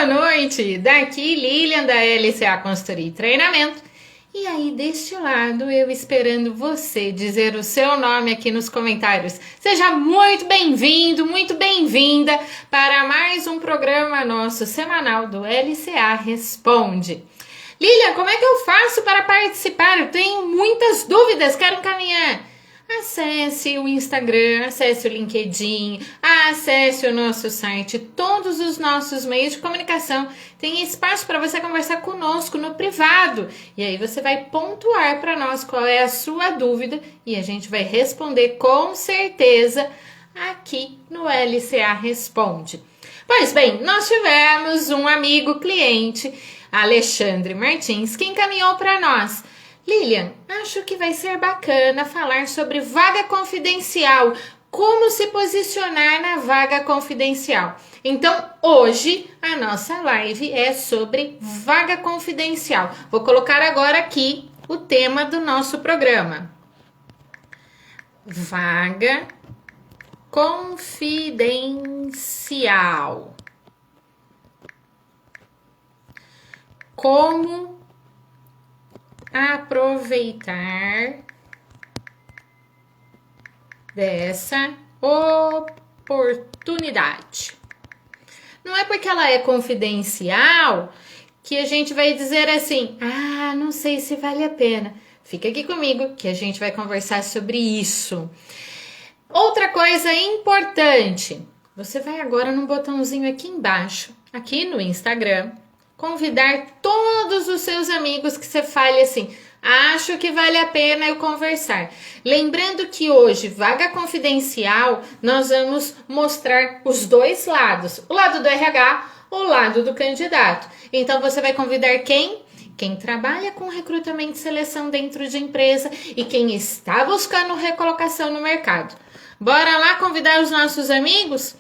boa noite! Daqui Lilian da LCA Consultoria e Treinamento. E aí deste lado eu esperando você dizer o seu nome aqui nos comentários. Seja muito bem-vindo, muito bem-vinda para mais um programa nosso semanal do LCA Responde. Lilian, como é que eu faço para participar? Eu tenho muitas dúvidas, quero encaminhar. Acesse o Instagram, acesse o LinkedIn, acesse o nosso site, todos os nossos meios de comunicação. Tem espaço para você conversar conosco no privado. E aí você vai pontuar para nós qual é a sua dúvida e a gente vai responder com certeza aqui no LCA Responde. Pois bem, nós tivemos um amigo cliente, Alexandre Martins, que encaminhou para nós. Lilian, acho que vai ser bacana falar sobre vaga confidencial, como se posicionar na vaga confidencial. Então, hoje, a nossa live é sobre vaga confidencial. Vou colocar agora aqui o tema do nosso programa. Vaga confidencial. Como aproveitar dessa oportunidade. Não é porque ela é confidencial que a gente vai dizer assim, não sei se vale a pena. Fica aqui comigo que a gente vai conversar sobre isso. Outra coisa importante, você vai agora no botãozinho aqui embaixo, aqui no Instagram, convidar todos os seus amigos que você fale assim, acho que vale a pena eu conversar. Lembrando que hoje, vaga confidencial, nós vamos mostrar os dois lados, o lado do RH, o lado do candidato. Então você vai convidar quem? Quem trabalha com recrutamento e seleção dentro de empresa e quem está buscando recolocação no mercado. Bora lá convidar os nossos amigos?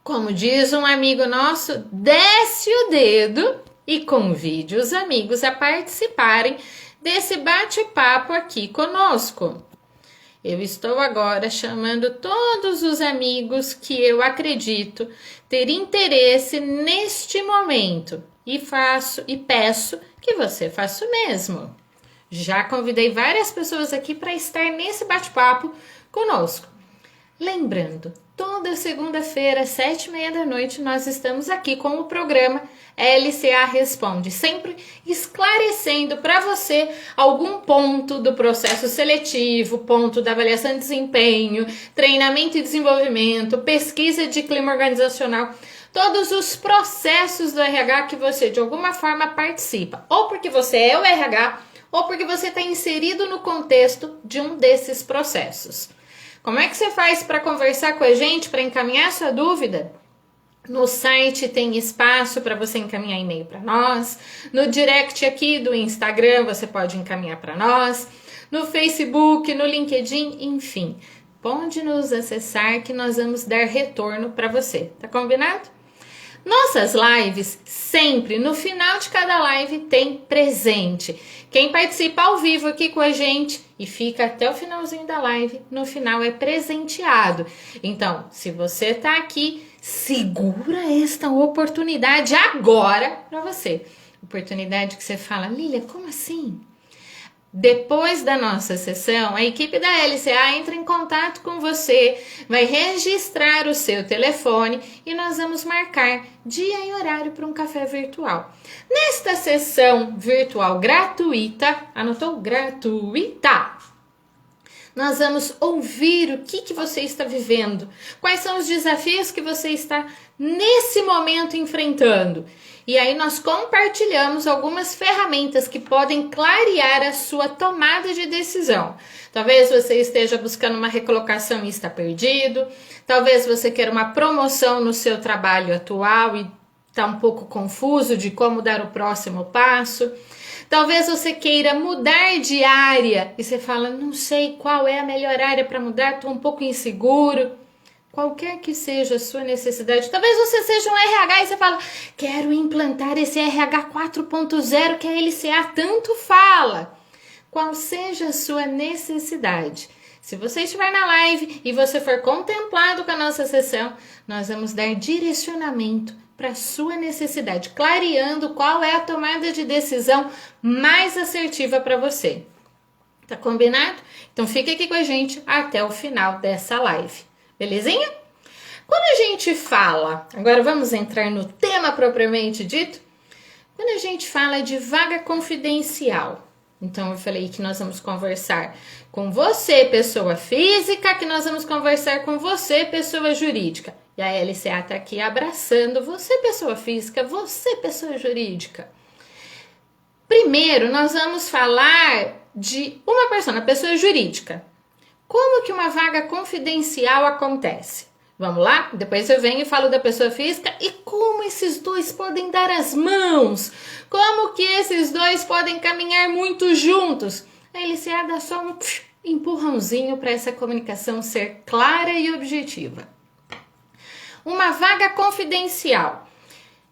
Como diz um amigo nosso, desce o dedo e convide os amigos a participarem desse bate-papo aqui conosco. Eu estou agora chamando todos os amigos que eu acredito ter interesse neste momento e peço que você faça o mesmo. Já convidei várias pessoas aqui para estar nesse bate-papo conosco. Lembrando, toda segunda-feira, 7h30 da noite, nós estamos aqui com o programa LCA Responde, sempre esclarecendo para você algum ponto do processo seletivo, ponto da avaliação de desempenho, treinamento e desenvolvimento, pesquisa de clima organizacional, todos os processos do RH que você de alguma forma participa, ou porque você é o RH, ou porque você está inserido no contexto de um desses processos. Como é que você faz para conversar com a gente, para encaminhar sua dúvida? No site tem espaço para você encaminhar e-mail para nós. No direct aqui do Instagram você pode encaminhar para nós. No Facebook, no LinkedIn, enfim. Pode nos acessar que nós vamos dar retorno para você. Tá combinado? Nossas lives, sempre, no final de cada live, tem presente. Quem participa ao vivo aqui com a gente e fica até o finalzinho da live, no final é presenteado. Então, se você tá aqui, segura esta oportunidade agora para você. Oportunidade que você fala, Lília, como assim? Depois da nossa sessão, a equipe da LCA entra em contato com você, vai registrar o seu telefone e nós vamos marcar dia e horário para um café virtual. Nesta sessão virtual gratuita, anotou? Gratuita! Nós vamos ouvir o que você está vivendo, quais são os desafios que você está nesse momento enfrentando. E aí nós compartilhamos algumas ferramentas que podem clarear a sua tomada de decisão. Talvez você esteja buscando uma recolocação e está perdido. Talvez você queira uma promoção no seu trabalho atual e está um pouco confuso de como dar o próximo passo. Talvez você queira mudar de área e você fala, não sei qual é a melhor área para mudar, estou um pouco inseguro. Qualquer que seja a sua necessidade, talvez você seja um RH e você fala, quero implantar esse RH 4.0 que a LCA tanto fala. Qual seja a sua necessidade. Se você estiver na live e você for contemplado com a nossa sessão, nós vamos dar direcionamento para sua necessidade, clareando qual é a tomada de decisão mais assertiva para você. Tá combinado? Então fica aqui com a gente até o final dessa live, belezinha? Quando a gente fala, agora vamos entrar no tema propriamente dito, quando a gente fala de vaga confidencial, então eu falei que nós vamos conversar com você, pessoa física, que nós vamos conversar com você, pessoa jurídica. E a LCA tá aqui abraçando você, pessoa física, você, pessoa jurídica. Primeiro, nós vamos falar de uma pessoa jurídica. Como que uma vaga confidencial acontece? Vamos lá? Depois eu venho e falo da pessoa física e como esses dois podem dar as mãos. Como que esses dois podem caminhar muito juntos. A LCA dá só um empurrãozinho para essa comunicação ser clara e objetiva. Uma vaga confidencial.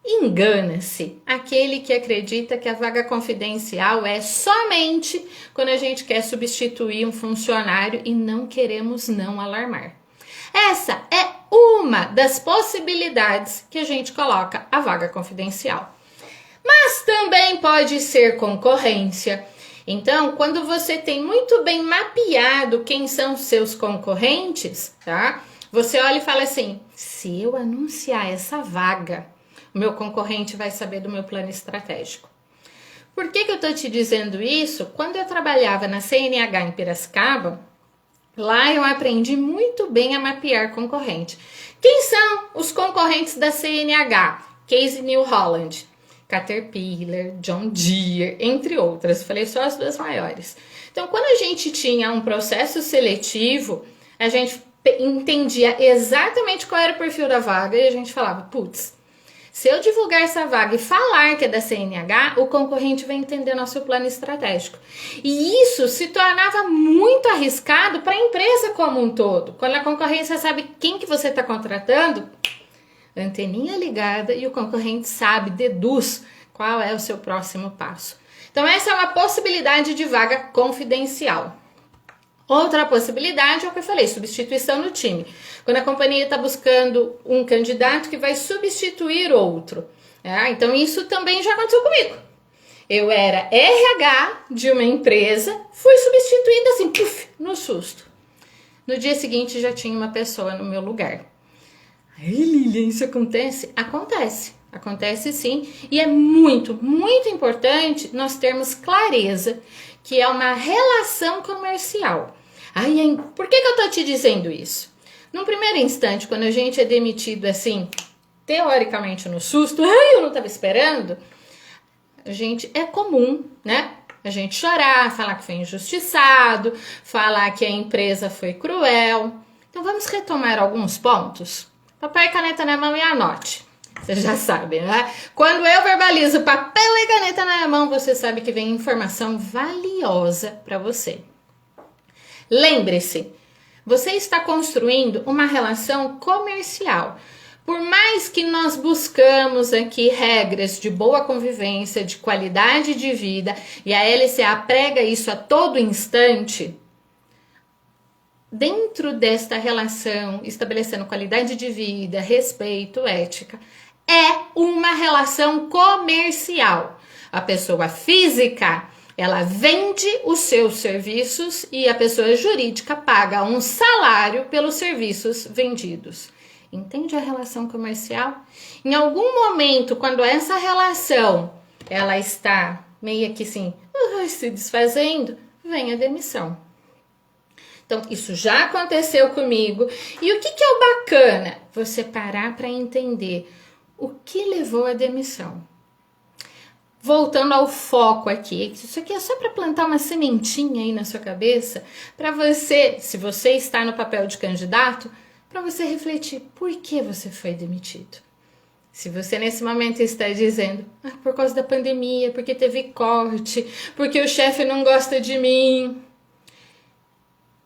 Engana-se aquele que acredita que a vaga confidencial é somente quando a gente quer substituir um funcionário e não queremos não alarmar. Essa é uma das possibilidades que a gente coloca a vaga confidencial. Mas também pode ser concorrência. Então, quando você tem muito bem mapeado quem são seus concorrentes, tá? Você olha e fala assim, se eu anunciar essa vaga, o meu concorrente vai saber do meu plano estratégico. Por que eu tô te dizendo isso? Quando eu trabalhava na CNH em Piracicaba, lá eu aprendi muito bem a mapear concorrente. Quem são os concorrentes da CNH? Case New Holland, Caterpillar, John Deere, entre outras. Falei só as duas maiores. Então, quando a gente tinha um processo seletivo, a gente entendia exatamente qual era o perfil da vaga e a gente falava, putz, se eu divulgar essa vaga e falar que é da CNH, o concorrente vai entender nosso plano estratégico. E isso se tornava muito arriscado para a empresa como um todo. Quando a concorrência sabe quem que você está contratando, anteninha ligada e o concorrente sabe, deduz qual é o seu próximo passo. Então essa é uma possibilidade de vaga confidencial. Outra possibilidade é o que eu falei, substituição no time. Quando a companhia está buscando um candidato que vai substituir outro. Então isso também já aconteceu comigo. Eu era RH de uma empresa, fui substituída assim, puf, no susto. No dia seguinte já tinha uma pessoa no meu lugar. Ai, Lilian, isso acontece? Acontece. Acontece sim. E é muito, muito importante nós termos clareza que é uma relação comercial. Por que eu tô te dizendo isso? Num primeiro instante, quando a gente é demitido assim, teoricamente no susto, eu não estava esperando, é comum, né? A gente chorar, falar que foi injustiçado, falar que a empresa foi cruel. Então vamos retomar alguns pontos? Papel e caneta na mão e anote. Você já sabe, né? Quando eu verbalizo papel e caneta na mão, você sabe que vem informação valiosa para você. Lembre-se, você está construindo uma relação comercial. Por mais que nós buscamos aqui regras de boa convivência, de qualidade de vida, e a LCA prega isso a todo instante, dentro desta relação, estabelecendo qualidade de vida, respeito, ética, é uma relação comercial. A pessoa física, ela vende os seus serviços e a pessoa jurídica paga um salário pelos serviços vendidos. Entende a relação comercial? Em algum momento, quando essa relação ela está meio que assim, se desfazendo, vem a demissão. Então, isso já aconteceu comigo. E o que é o bacana? Você parar para entender o que levou à demissão. Voltando ao foco aqui, isso aqui é só para plantar uma sementinha aí na sua cabeça, para você, se você está no papel de candidato, para você refletir por que você foi demitido. Se você nesse momento está dizendo, por causa da pandemia, porque teve corte, porque o chefe não gosta de mim.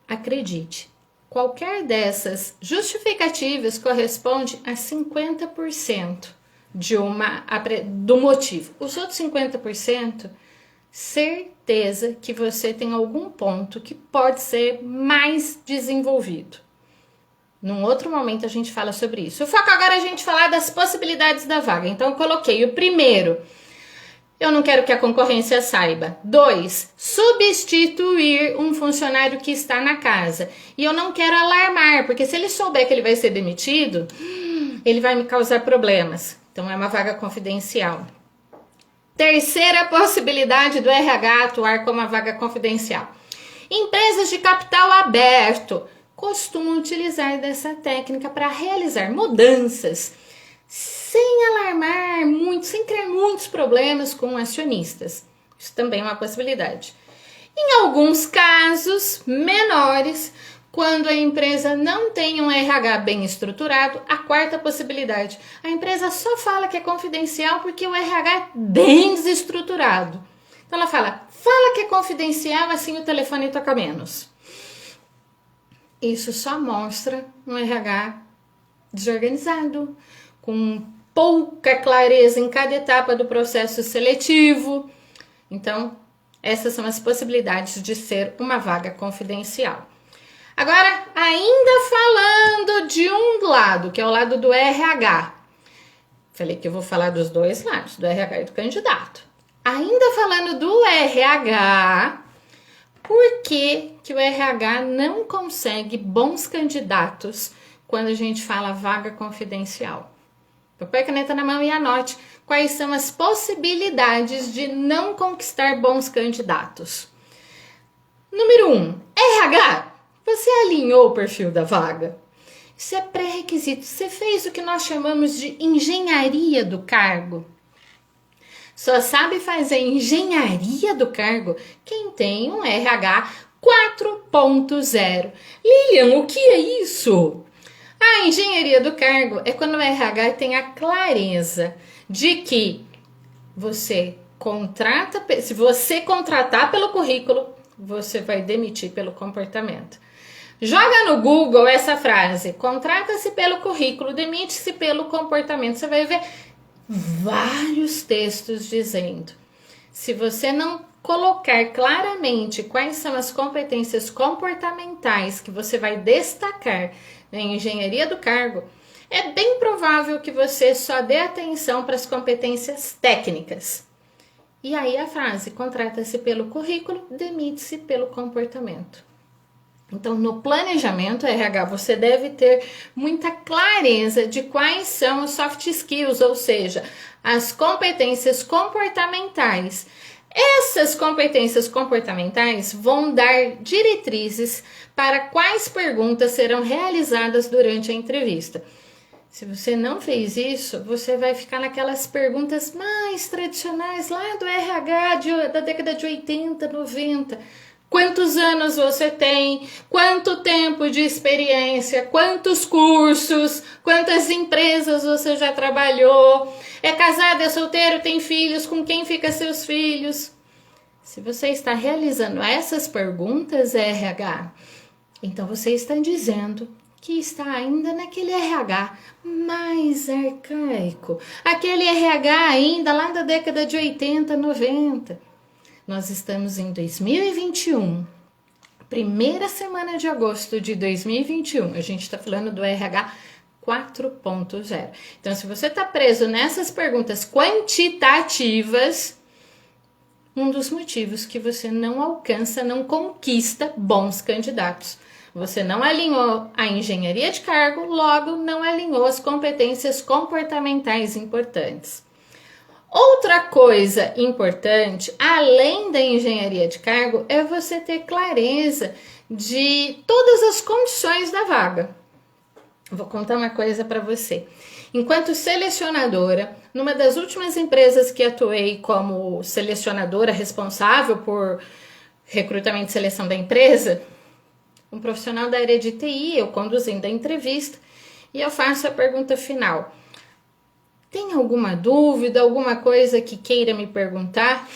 Acredite, qualquer dessas justificativas corresponde a 50% do motivo. Os outros 50%, certeza que você tem algum ponto que pode ser mais desenvolvido. Num outro momento a gente fala sobre isso. O foco agora é a gente falar das possibilidades da vaga. Então eu coloquei o primeiro, eu não quero que a concorrência saiba. 2, substituir um funcionário que está na casa. E eu não quero alarmar, porque se ele souber que ele vai ser demitido, ele vai me causar problemas. Então é uma vaga confidencial. Terceira possibilidade do RH atuar como uma vaga confidencial. Empresas de capital aberto costumam utilizar dessa técnica para realizar mudanças sem alarmar muito, sem criar muitos problemas com acionistas. Isso também é uma possibilidade. Em alguns casos menores, quando a empresa não tem um RH bem estruturado, a quarta possibilidade, a empresa só fala que é confidencial porque o RH é bem desestruturado. Então ela fala que é confidencial, assim o telefone toca menos. Isso só mostra um RH desorganizado, com pouca clareza em cada etapa do processo seletivo. Então, essas são as possibilidades de ser uma vaga confidencial. Agora, ainda falando de um lado, que é o lado do RH. Falei que eu vou falar dos dois lados, do RH e do candidato. Ainda falando do RH, por que o RH não consegue bons candidatos quando a gente fala vaga confidencial? Põe a caneta na mão e anote quais são as possibilidades de não conquistar bons candidatos. Número 1, RH. Você alinhou o perfil da vaga? Isso é pré-requisito. Você fez o que nós chamamos de engenharia do cargo. Só sabe fazer engenharia do cargo quem tem um RH 4.0. Lilian, o que é isso? A engenharia do cargo é quando o RH tem a clareza de que você contrata, se você contratar pelo currículo, você vai demitir pelo comportamento. Joga no Google essa frase, contrata-se pelo currículo, demite-se pelo comportamento. Você vai ver vários textos dizendo, se você não colocar claramente quais são as competências comportamentais que você vai destacar na engenharia do cargo, é bem provável que você só dê atenção para as competências técnicas. E aí a frase, contrata-se pelo currículo, demite-se pelo comportamento. Então, no planejamento RH, você deve ter muita clareza de quais são os soft skills, ou seja, as competências comportamentais. Essas competências comportamentais vão dar diretrizes para quais perguntas serão realizadas durante a entrevista. Se você não fez isso, você vai ficar naquelas perguntas mais tradicionais lá do RH da década de 80, 90. Quantos anos você tem? Quanto tempo de experiência? Quantos cursos? Quantas empresas você já trabalhou? É casado, é solteiro, tem filhos? Com quem fica seus filhos? Se você está realizando essas perguntas, RH, então você está dizendo que está ainda naquele RH mais arcaico. Aquele RH ainda lá da década de 80, 90. Nós estamos em 2021, primeira semana de agosto de 2021. A gente está falando do RH 4.0. Então, se você está preso nessas perguntas quantitativas, um dos motivos que você não alcança, não conquista bons candidatos. Você não alinhou a engenharia de cargo, logo não alinhou as competências comportamentais importantes. Outra coisa importante, além da engenharia de cargo, é você ter clareza de todas as condições da vaga. Vou contar uma coisa para você. Enquanto selecionadora, numa das últimas empresas que atuei como selecionadora responsável por recrutamento e seleção da empresa, um profissional da área de TI, eu conduzindo a entrevista, e eu faço a pergunta final. Tem alguma dúvida, alguma coisa que queira me perguntar?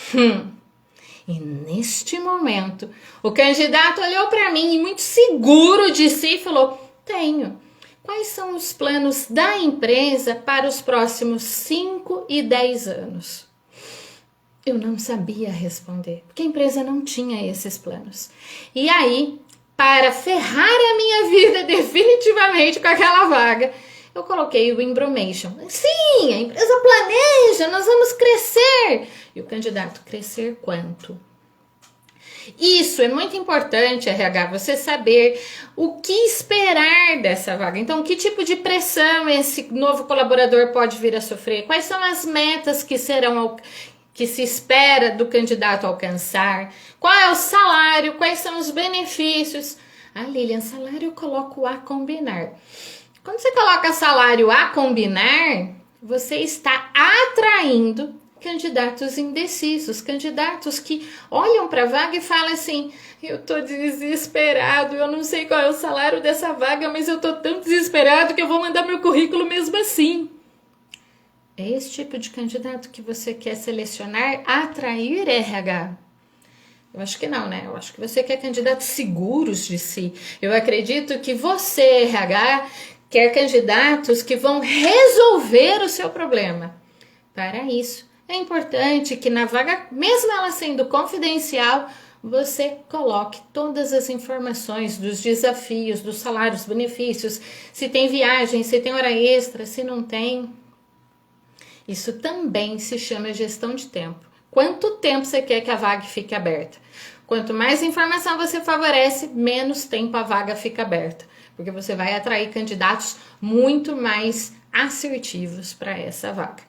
E neste momento, o candidato olhou para mim e muito seguro de si falou, tenho. Quais são os planos da empresa para os próximos 5 e 10 anos? Eu não sabia responder, porque a empresa não tinha esses planos. E aí, para ferrar a minha vida definitivamente com aquela vaga, eu coloquei o embromation. Sim, a empresa planeja, nós vamos crescer. E o candidato, crescer quanto? Isso é muito importante, RH, você saber o que esperar dessa vaga. Então, que tipo de pressão esse novo colaborador pode vir a sofrer? Quais são as metas que se espera do candidato alcançar? Qual é o salário? Quais são os benefícios? Ah, Lilian, salário eu coloco a combinar. Quando você coloca salário a combinar, você está atraindo candidatos indecisos, candidatos que olham para a vaga e falam assim, eu tô desesperado, eu não sei qual é o salário dessa vaga, mas eu tô tão desesperado que eu vou mandar meu currículo mesmo assim. É esse tipo de candidato que você quer selecionar, atrair RH? Eu acho que não, né? Eu acho que você quer candidatos seguros de si. Eu acredito que você, RH, quer candidatos que vão resolver o seu problema. Para isso, é importante que na vaga, mesmo ela sendo confidencial, você coloque todas as informações dos desafios, dos salários, benefícios, se tem viagem, se tem hora extra, se não tem. Isso também se chama gestão de tempo. Quanto tempo você quer que a vaga fique aberta? Quanto mais informação você favorece, menos tempo a vaga fica aberta, porque você vai atrair candidatos muito mais assertivos para essa vaga.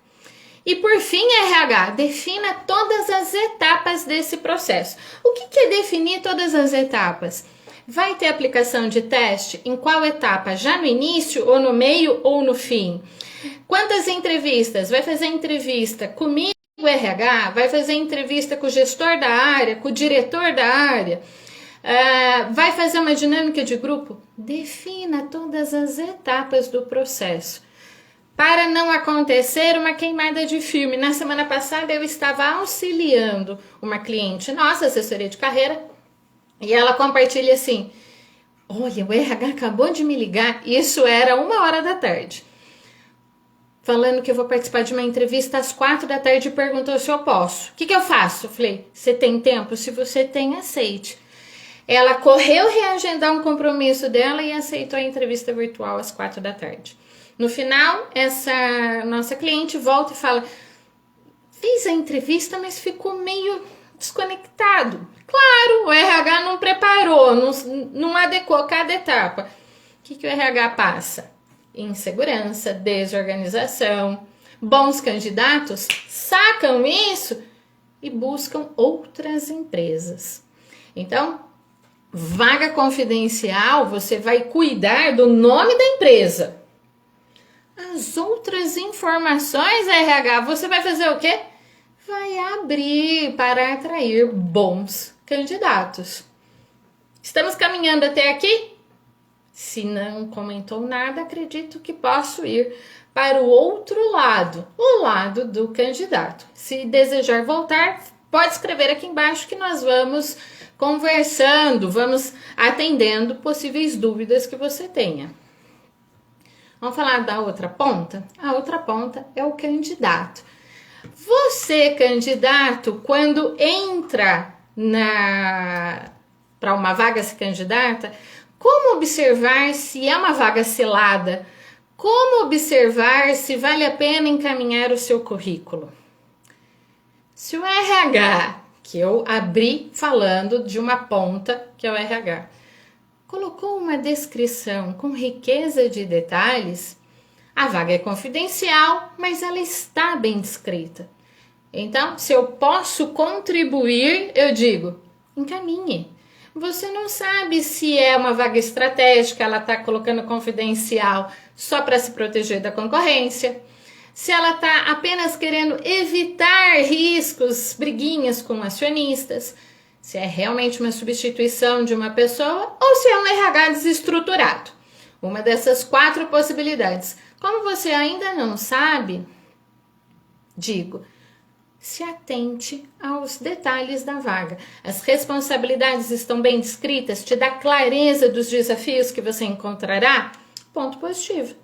E por fim, RH, defina todas as etapas desse processo. O que é definir todas as etapas? Vai ter aplicação de teste? Em qual etapa? Já no início, ou no meio, ou no fim? Quantas entrevistas? Vai fazer entrevista comigo, RH? Vai fazer entrevista com o gestor da área, com o diretor da área? Vai fazer uma dinâmica de grupo? Defina todas as etapas do processo, para não acontecer uma queimada de filme. Na semana passada eu estava auxiliando uma cliente nossa, assessoria de carreira, e ela compartilha assim, olha, o RH acabou de me ligar, isso era 1h da tarde, falando que eu vou participar de uma entrevista às 4h e perguntou se eu posso. O que eu faço? Eu falei, você tem tempo? Se você tem, aceite. Ela correu reagendar um compromisso dela e aceitou a entrevista virtual às 4h. No final, essa nossa cliente volta e fala, fiz a entrevista, mas ficou meio desconectado. Claro, o RH não preparou, não adequou cada etapa. O que o RH passa? Insegurança, desorganização. Bons candidatos sacam isso e buscam outras empresas. Então, vaga confidencial, você vai cuidar do nome da empresa. As outras informações, RH, você vai fazer o quê? Vai abrir para atrair bons candidatos. Estamos caminhando até aqui? Se não comentou nada, acredito que posso ir para o outro lado, o lado do candidato. Se desejar voltar, pode escrever aqui embaixo que nós vamos conversando, vamos atendendo possíveis dúvidas que você tenha. Vamos falar da outra ponta? A outra ponta é o candidato. Você, candidato, quando entra para uma vaga se candidata, como observar se é uma vaga selada? Como observar se vale a pena encaminhar o seu currículo? Se o RH, que eu abri falando de uma ponta, que é o RH, colocou uma descrição com riqueza de detalhes, a vaga é confidencial, mas ela está bem descrita. Então, se eu posso contribuir, eu digo, encaminhe. Você não sabe se é uma vaga estratégica, ela está colocando confidencial só para se proteger da concorrência, se ela está apenas querendo evitar riscos, briguinhas com acionistas, se é realmente uma substituição de uma pessoa ou se é um RH desestruturado. Uma dessas 4 possibilidades. Como você ainda não sabe, digo, se atente aos detalhes da vaga. As responsabilidades estão bem descritas, te dá clareza dos desafios que você encontrará? Ponto positivo.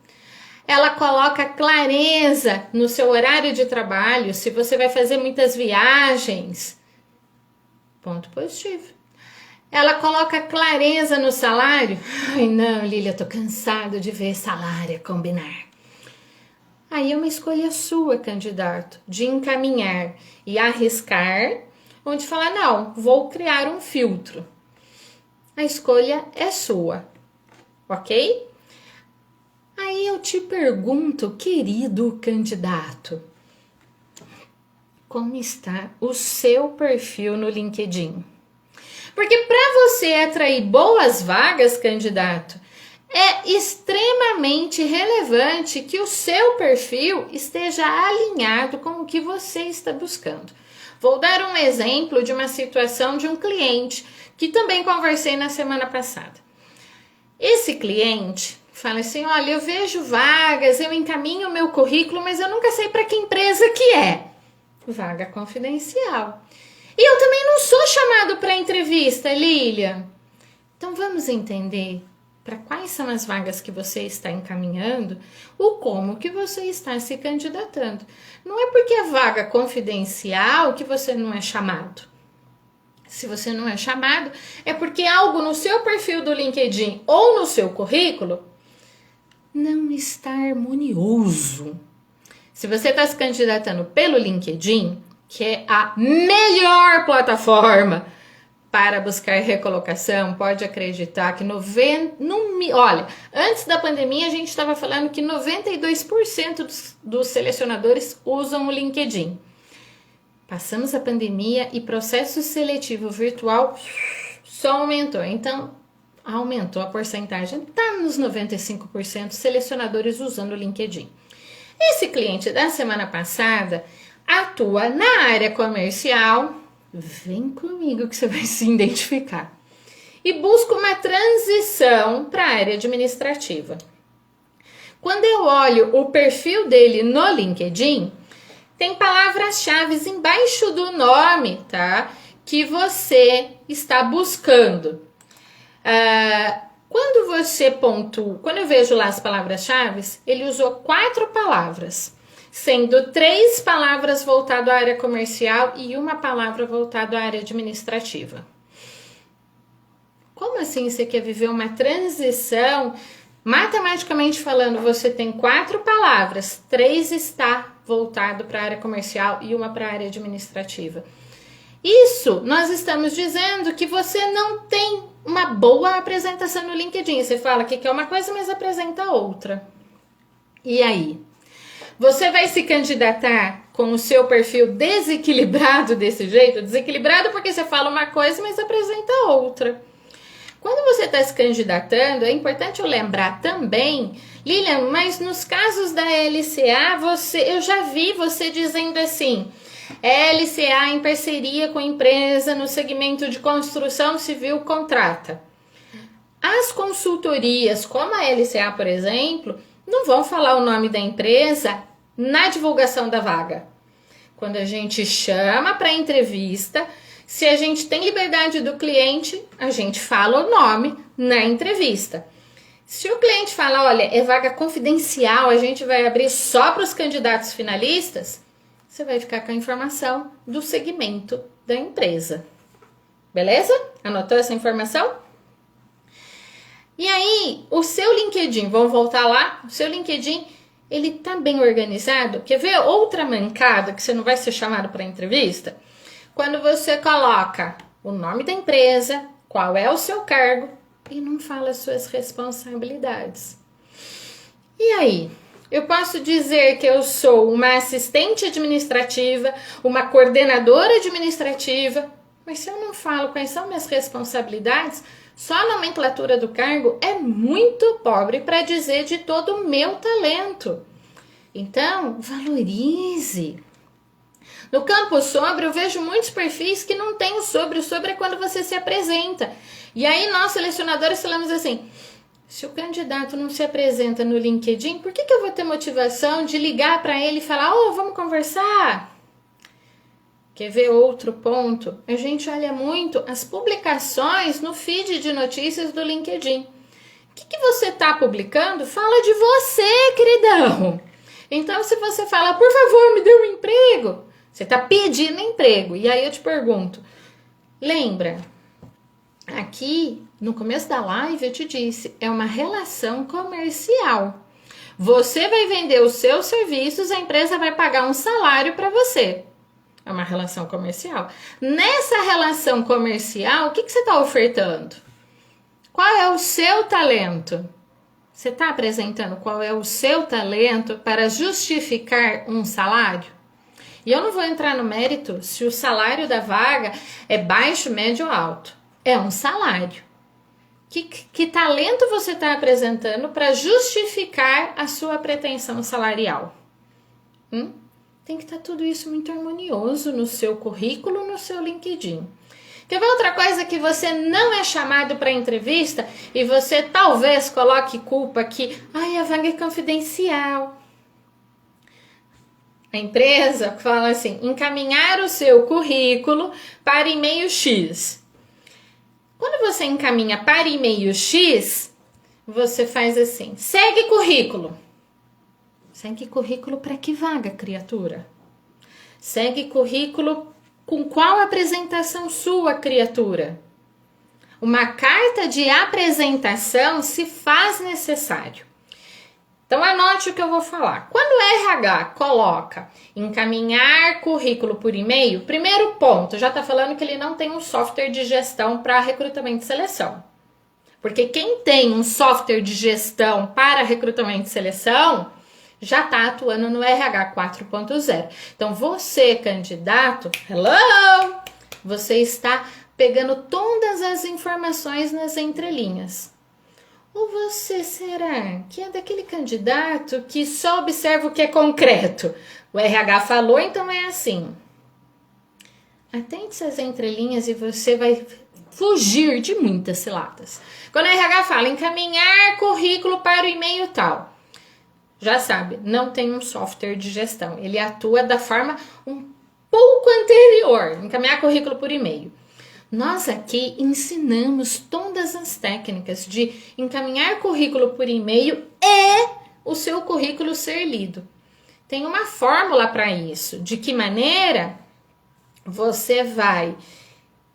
Ela coloca clareza no seu horário de trabalho, se você vai fazer muitas viagens. Ponto positivo. Ela coloca clareza no salário? Ai, não, Lília, tô cansado de ver salário combinar. Aí é uma escolha sua, candidato, de encaminhar e arriscar, onde falar, não, vou criar um filtro. A escolha é sua, ok? Aí eu te pergunto, querido candidato, como está o seu perfil no LinkedIn? Porque para você atrair boas vagas, candidato, é extremamente relevante que o seu perfil esteja alinhado com o que você está buscando. Vou dar um exemplo de uma situação de um cliente que também conversei na semana passada. Esse cliente fala assim, olha, eu vejo vagas, eu encaminho o meu currículo, mas eu nunca sei para que empresa que é. Vaga confidencial. E eu também não sou chamado para entrevista, Lília. Então vamos entender para quais são as vagas que você está encaminhando, o como que você está se candidatando. Não é porque é vaga confidencial que você não é chamado. Se você não é chamado, é porque algo no seu perfil do LinkedIn ou no seu currículo não está harmonioso. Se você está se candidatando pelo LinkedIn, que é a melhor plataforma para buscar recolocação, pode acreditar que olha, antes da pandemia a gente estava falando que 92% dos selecionadores usam o LinkedIn. Passamos a pandemia e processo seletivo virtual só aumentou. Então, aumentou a porcentagem, está nos 95% selecionadores usando o LinkedIn. Esse cliente da semana passada atua na área comercial, vem comigo que você vai se identificar, e busca uma transição para a área administrativa. Quando eu olho o perfil dele no LinkedIn, tem palavras-chave embaixo do nome, tá? Que você está buscando. Quando você pontua, quando eu vejo lá as palavras-chave, ele usou 4 palavras, sendo 3 palavras voltado à área comercial e 1 palavra voltado à área administrativa. Como assim você quer viver uma transição? Matematicamente falando, você tem 4 palavras, 3 está voltado para a área comercial e 1 para a área administrativa. Isso, nós estamos dizendo que você não tem uma boa apresentação no LinkedIn. Você fala que quer uma coisa, mas apresenta outra. E aí? Você vai se candidatar com o seu perfil desequilibrado desse jeito? Desequilibrado porque você fala uma coisa, mas apresenta outra. Quando você está se candidatando, é importante eu lembrar também, Lilian, mas nos casos da LCA, eu já vi você dizendo assim, LCA em parceria com empresa no segmento de construção civil contrata. As consultorias, como a LCA, por exemplo, não vão falar o nome da empresa na divulgação da vaga. Quando a gente chama para entrevista, se a gente tem liberdade do cliente, a gente fala o nome na entrevista. Se o cliente fala, olha, é vaga confidencial, a gente vai abrir só para os candidatos finalistas, você vai ficar com a informação do segmento da empresa. Beleza? Anotou essa informação? E aí, o seu LinkedIn, vamos voltar lá, o seu LinkedIn, ele tá bem organizado? Quer ver outra mancada que você não vai ser chamado para entrevista? Quando você coloca o nome da empresa, qual é o seu cargo e não fala as suas responsabilidades. E aí? Eu posso dizer que eu sou uma assistente administrativa, uma coordenadora administrativa, mas se eu não falo quais são minhas responsabilidades, só a nomenclatura do cargo é muito pobre para dizer de todo o meu talento. Então, valorize. No campo sobre, eu vejo muitos perfis que não tem o sobre é quando você se apresenta. E aí nós, selecionadores, falamos assim, se o candidato não se apresenta no LinkedIn, por que eu vou ter motivação de ligar para ele e falar, vamos conversar? Quer ver outro ponto? A gente olha muito as publicações no feed de notícias do LinkedIn. O que você está publicando? Fala de você, queridão. Então, se você fala, por favor, me dê um emprego, você está pedindo emprego. E aí eu te pergunto, lembra, Aqui, no começo da live, eu te disse, é uma relação comercial. Você vai vender os seus serviços, a empresa vai pagar um salário para você. É uma relação comercial. Nessa relação comercial, o que você está ofertando? Qual é o seu talento? Você está apresentando qual é o seu talento para justificar um salário? E eu não vou entrar no mérito se o salário da vaga é baixo, médio ou alto. É um salário. Que talento você está apresentando para justificar a sua pretensão salarial? Tem que estar tudo isso muito harmonioso no seu currículo, no seu LinkedIn. Quer ver outra coisa que você não é chamado para entrevista e você talvez coloque culpa que a vaga é confidencial. A empresa fala assim, encaminhar o seu currículo para e-mail X. Quando você encaminha para e-mail X, você faz assim, segue currículo. Segue currículo para que vaga, criatura? Segue currículo com qual apresentação sua, criatura? Uma carta de apresentação se faz necessário. Então anote o que eu vou falar. Quando o RH coloca encaminhar currículo por e-mail, primeiro ponto, já está falando que ele não tem um software de gestão para recrutamento e seleção. Porque quem tem um software de gestão para recrutamento e seleção já está atuando no RH 4.0. Então você, candidato, hello! Você está pegando todas as informações nas entrelinhas. Ou você será que é daquele candidato que só observa o que é concreto? O RH falou, então é assim. Atente essas entrelinhas e você vai fugir de muitas ciladas. Quando o RH fala encaminhar currículo para o e-mail tal, já sabe, não tem um software de gestão. Ele atua da forma um pouco anterior, encaminhar currículo por e-mail. Nós aqui ensinamos todas as técnicas de encaminhar currículo por e-mail e o seu currículo ser lido. Tem uma fórmula para isso. De que maneira você vai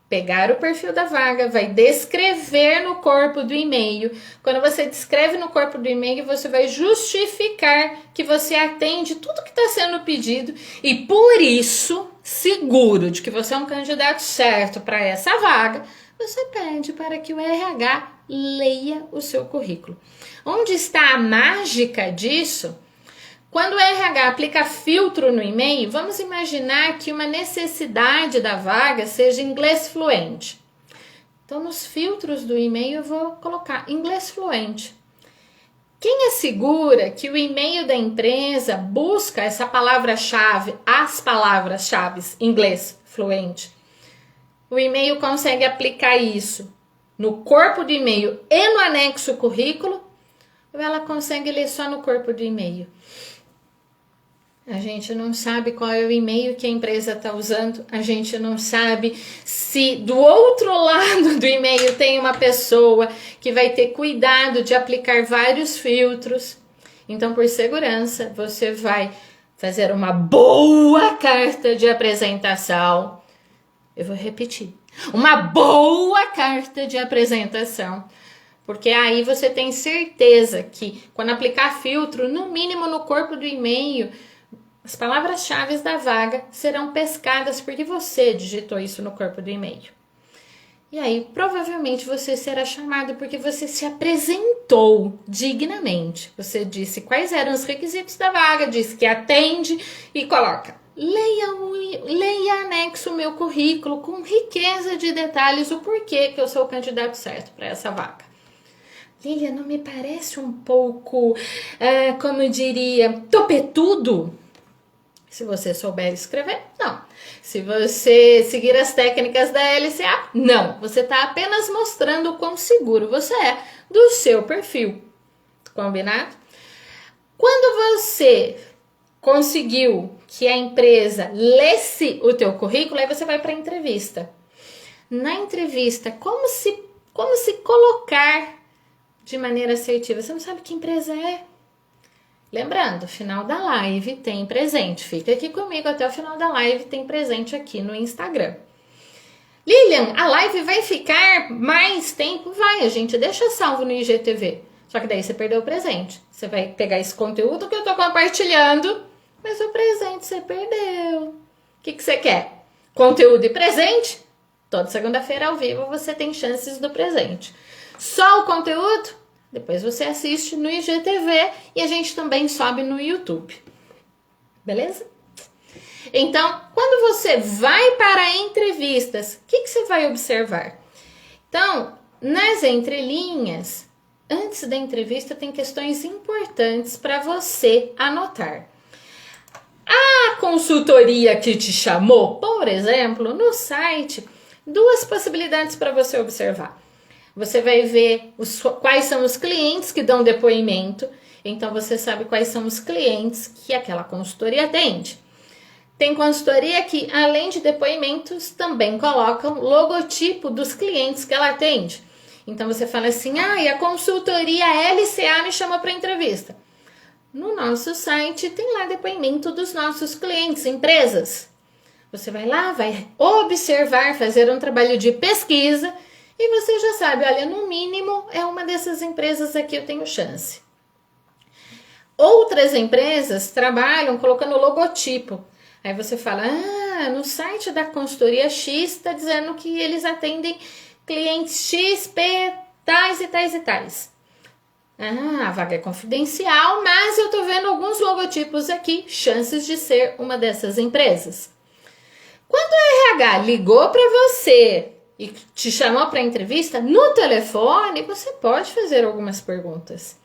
pegar o perfil da vaga, vai descrever no corpo do e-mail. Quando você descreve no corpo do e-mail, você vai justificar que você atende tudo que está sendo pedido e por isso, seguro de que você é um candidato certo para essa vaga, você pede para que o RH leia o seu currículo. Onde está a mágica disso? Quando o RH aplica filtro no e-mail, vamos imaginar que uma necessidade da vaga seja inglês fluente. Então, nos filtros do e-mail eu vou colocar inglês fluente. Quem assegura que o e-mail da empresa busca essa palavra-chave, as palavras-chave inglês fluente? O e-mail consegue aplicar isso no corpo do e-mail e no anexo currículo, ou ela consegue ler só no corpo do e-mail? A gente não sabe qual é o e-mail que a empresa está usando, a gente não sabe se do outro lado do e-mail tem uma pessoa que vai ter cuidado de aplicar vários filtros. Então, por segurança, você vai fazer uma boa carta de apresentação. Eu vou repetir, uma boa carta de apresentação. Porque aí você tem certeza que quando aplicar filtro, no mínimo no corpo do e-mail, as palavras-chave da vaga serão pescadas porque você digitou isso no corpo do e-mail. E aí, provavelmente, você será chamado porque você se apresentou dignamente. Você disse quais eram os requisitos da vaga, disse que atende e coloca. Leia anexo o meu currículo com riqueza de detalhes o porquê que eu sou o candidato certo para essa vaga. Lilia, não me parece um pouco, como eu diria, topetudo? Se você souber escrever, não. Se você seguir as técnicas da LCA, não. Você está apenas mostrando o quão seguro você é do seu perfil. Combinado? Quando você conseguiu que a empresa lesse o teu currículo, aí você vai para a entrevista. Na entrevista, como se colocar de maneira assertiva? Você não sabe que empresa é? Lembrando, final da live tem presente. Fica aqui comigo até o final da live, tem presente aqui no Instagram. Lilian, a live vai ficar mais tempo? Vai, a gente deixa salvo no IGTV. Só que daí você perdeu o presente. Você vai pegar esse conteúdo que eu tô compartilhando, mas o presente você perdeu. O que você quer? Conteúdo e presente? Toda segunda-feira ao vivo você tem chances do presente. Só o conteúdo? Depois você assiste no IGTV e a gente também sobe no YouTube. Beleza? Então, quando você vai para entrevistas, o que você vai observar? Então, nas entrelinhas, antes da entrevista tem questões importantes para você anotar. A consultoria que te chamou, por exemplo, no site, duas possibilidades para você observar. Você vai ver quais são os clientes que dão depoimento, então você sabe quais são os clientes que aquela consultoria atende. Tem consultoria que, além de depoimentos, também colocam logotipo dos clientes que ela atende. Então você fala assim, e a consultoria LCA me chamou para entrevista. No nosso site tem lá depoimento dos nossos clientes, empresas. Você vai lá, vai observar, fazer um trabalho de pesquisa e você já sabe, olha, no mínimo é uma dessas empresas aqui eu tenho chance. Outras empresas trabalham colocando logotipo. Aí você fala, no site da consultoria X está dizendo que eles atendem clientes XP, tais e tais e tais. A vaga é confidencial, mas eu tô vendo alguns logotipos aqui, chances de ser uma dessas empresas. Quando o RH ligou para você e te chamou para entrevista, no telefone você pode fazer algumas perguntas.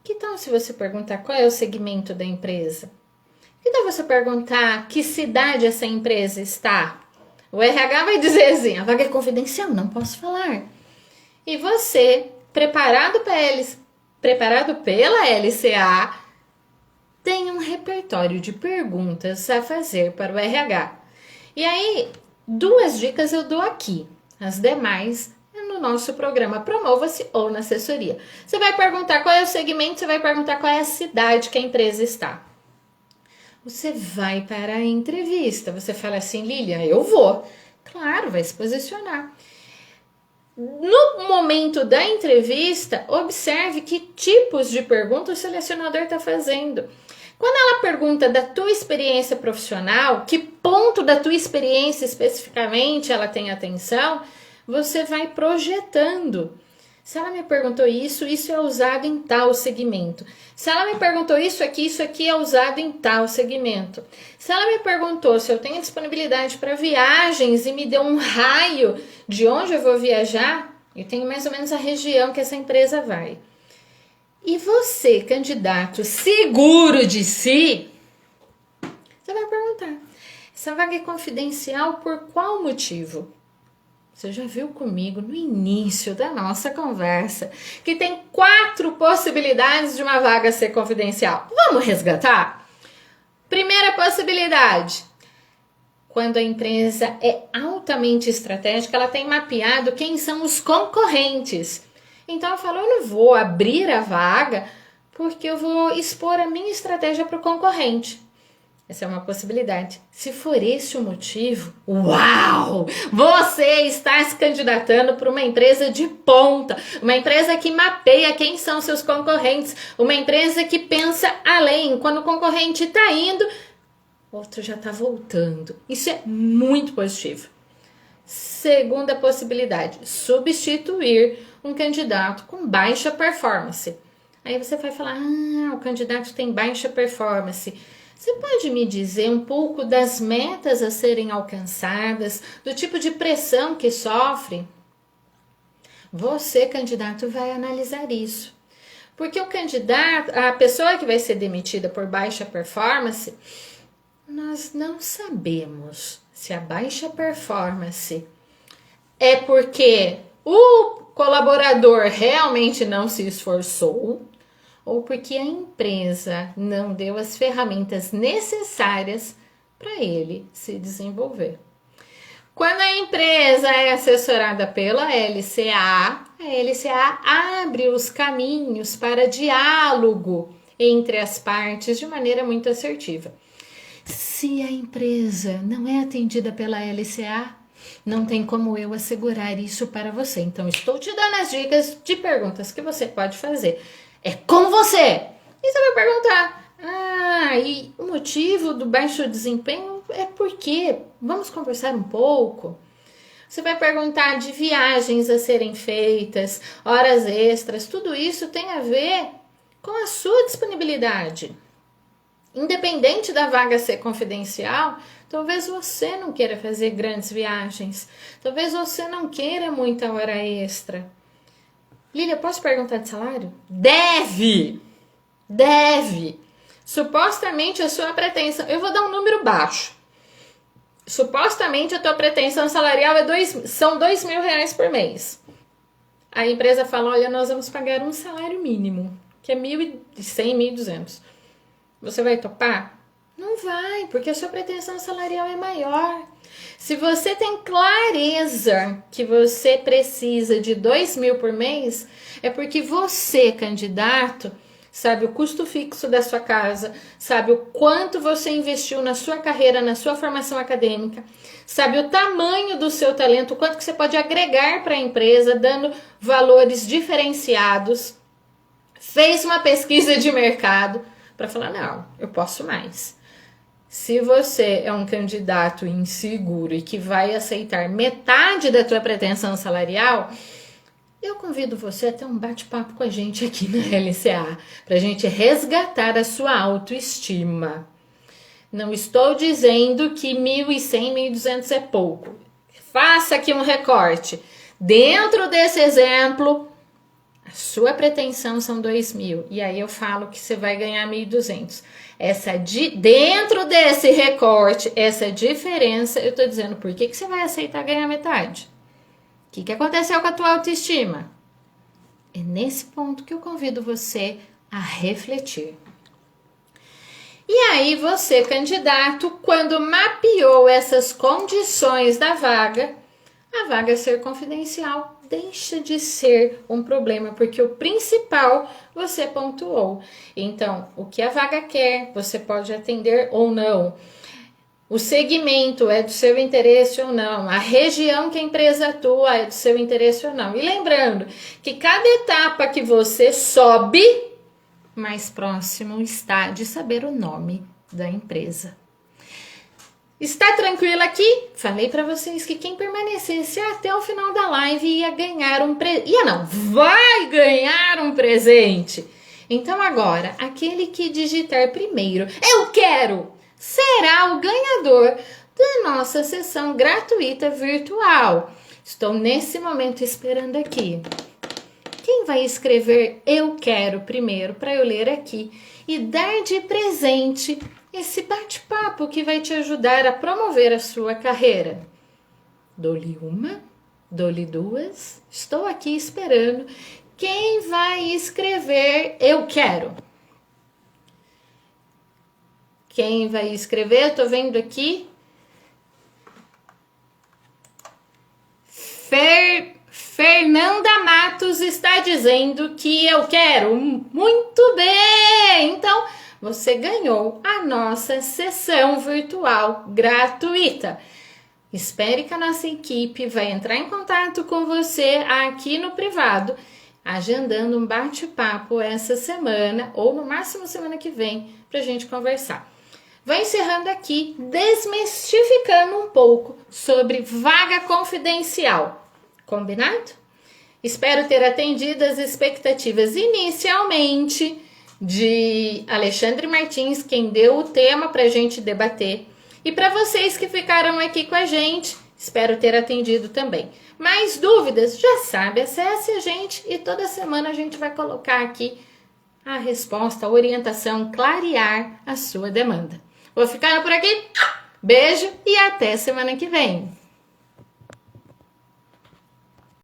Que tal se você perguntar qual é o segmento da empresa? Que tal você perguntar que cidade essa empresa está? O RH vai dizer assim, a vaga é confidencial, não posso falar. E você, preparado pela LCA, tem um repertório de perguntas a fazer para o RH. E aí, 2 dicas eu dou aqui. As demais é no nosso programa Promova-se ou na assessoria. Você vai perguntar qual é o segmento, você vai perguntar qual é a cidade que a empresa está. Você vai para a entrevista, você fala assim, Lilian, eu vou. Claro, vai se posicionar. No momento da entrevista, observe que tipos de perguntas o selecionador está fazendo. Quando ela pergunta da tua experiência profissional, que ponto da tua experiência especificamente ela tem atenção, você vai projetando. Se ela me perguntou isso é usado em tal segmento. Se ela me perguntou isso aqui é usado em tal segmento. Se ela me perguntou se eu tenho disponibilidade para viagens e me deu um raio de onde eu vou viajar, eu tenho mais ou menos a região que essa empresa vai. E você, candidato seguro de si, você vai perguntar, essa vaga é confidencial por qual motivo? Você já viu comigo no início da nossa conversa que tem 4 possibilidades de uma vaga ser confidencial. Vamos resgatar? Primeira possibilidade. Quando a empresa é altamente estratégica, ela tem mapeado quem são os concorrentes. Então eu falo, eu não vou abrir a vaga porque eu vou expor a minha estratégia para o concorrente. Essa é uma possibilidade. Se for esse o motivo, uau! Você está se candidatando para uma empresa de ponta, uma empresa que mapeia quem são seus concorrentes, uma empresa que pensa além. Quando o concorrente está indo, outro já está voltando. Isso é muito positivo. Segunda possibilidade, substituir um candidato com baixa performance. Aí você vai falar, o candidato tem baixa performance. Você pode me dizer um pouco das metas a serem alcançadas, do tipo de pressão que sofre? Você, candidato, vai analisar isso. Porque o candidato, a pessoa que vai ser demitida por baixa performance, nós não sabemos se a baixa performance é porque o colaborador realmente não se esforçou, ou porque a empresa não deu as ferramentas necessárias para ele se desenvolver. Quando a empresa é assessorada pela LCA, a LCA abre os caminhos para diálogo entre as partes de maneira muito assertiva. Se a empresa não é atendida pela LCA, Não tem como eu assegurar isso para você. Então, estou te dando as dicas de perguntas que você pode fazer. É com você! E você vai perguntar, e o motivo do baixo desempenho é porque? Vamos conversar um pouco? Você vai perguntar de viagens a serem feitas, horas extras, tudo isso tem a ver com a sua disponibilidade. Independente da vaga ser confidencial, talvez você não queira fazer grandes viagens, talvez você não queira muita hora extra. Lília, posso perguntar de salário? Deve! Supostamente a sua pretensão, eu vou dar um número baixo. Supostamente a tua pretensão salarial são R$2.000 por mês. A empresa fala, olha, nós vamos pagar um salário mínimo, que é 1.100, 1.200. Você vai topar? Não vai, porque a sua pretensão salarial é maior. Se você tem clareza que você precisa de 2.000 por mês, é porque você, candidato, sabe o custo fixo da sua casa, sabe o quanto você investiu na sua carreira, na sua formação acadêmica, sabe o tamanho do seu talento, o quanto que você pode agregar para a empresa, dando valores diferenciados, fez uma pesquisa de mercado para falar, não, eu posso mais. Se você é um candidato inseguro e que vai aceitar metade da tua pretensão salarial, eu convido você a ter um bate-papo com a gente aqui na LCA, para a gente resgatar a sua autoestima. Não estou dizendo que 1.100, 1.200 é pouco. Faça aqui um recorte. Dentro desse exemplo, a sua pretensão são 2.000. E aí eu falo que você vai ganhar 1.200. Dentro desse recorte, essa diferença, eu estou dizendo por que você vai aceitar ganhar metade. O que aconteceu com a tua autoestima? É nesse ponto que eu convido você a refletir. E aí você, candidato, quando mapeou essas condições da vaga, a vaga ser confidencial deixa de ser um problema, porque o principal você pontuou. Então, o que a vaga quer, você pode atender ou não. O segmento é do seu interesse ou não, a região que a empresa atua é do seu interesse ou não. E lembrando que cada etapa que você sobe, mais próximo está de saber o nome da empresa. Está tranquilo aqui? Falei para vocês que quem permanecesse até o final da live ia ganhar vai ganhar um presente. Então agora, aquele que digitar primeiro, eu quero, será o ganhador da nossa sessão gratuita virtual. Estou nesse momento esperando aqui. Quem vai escrever eu quero primeiro para eu ler aqui e dar de presente esse bate-papo que vai te ajudar a promover a sua carreira? Dou-lhe uma, dou-lhe duas, estou aqui esperando. Quem vai escrever eu quero? Quem vai escrever? Eu tô vendo aqui. Fernanda Matos está dizendo que eu quero. Muito bem! Então, você ganhou a nossa sessão virtual gratuita. Espere que a nossa equipe vai entrar em contato com você aqui no privado, agendando um bate-papo essa semana ou no máximo semana que vem para a gente conversar. Vou encerrando aqui, desmistificando um pouco sobre vaga confidencial. Combinado? Espero ter atendido as expectativas inicialmente de Alexandre Martins, quem deu o tema para a gente debater. E para vocês que ficaram aqui com a gente, espero ter atendido também. Mais dúvidas? Já sabe, acesse a gente e toda semana a gente vai colocar aqui a resposta, a orientação, clarear a sua demanda. Vou ficando por aqui. Beijo e até semana que vem.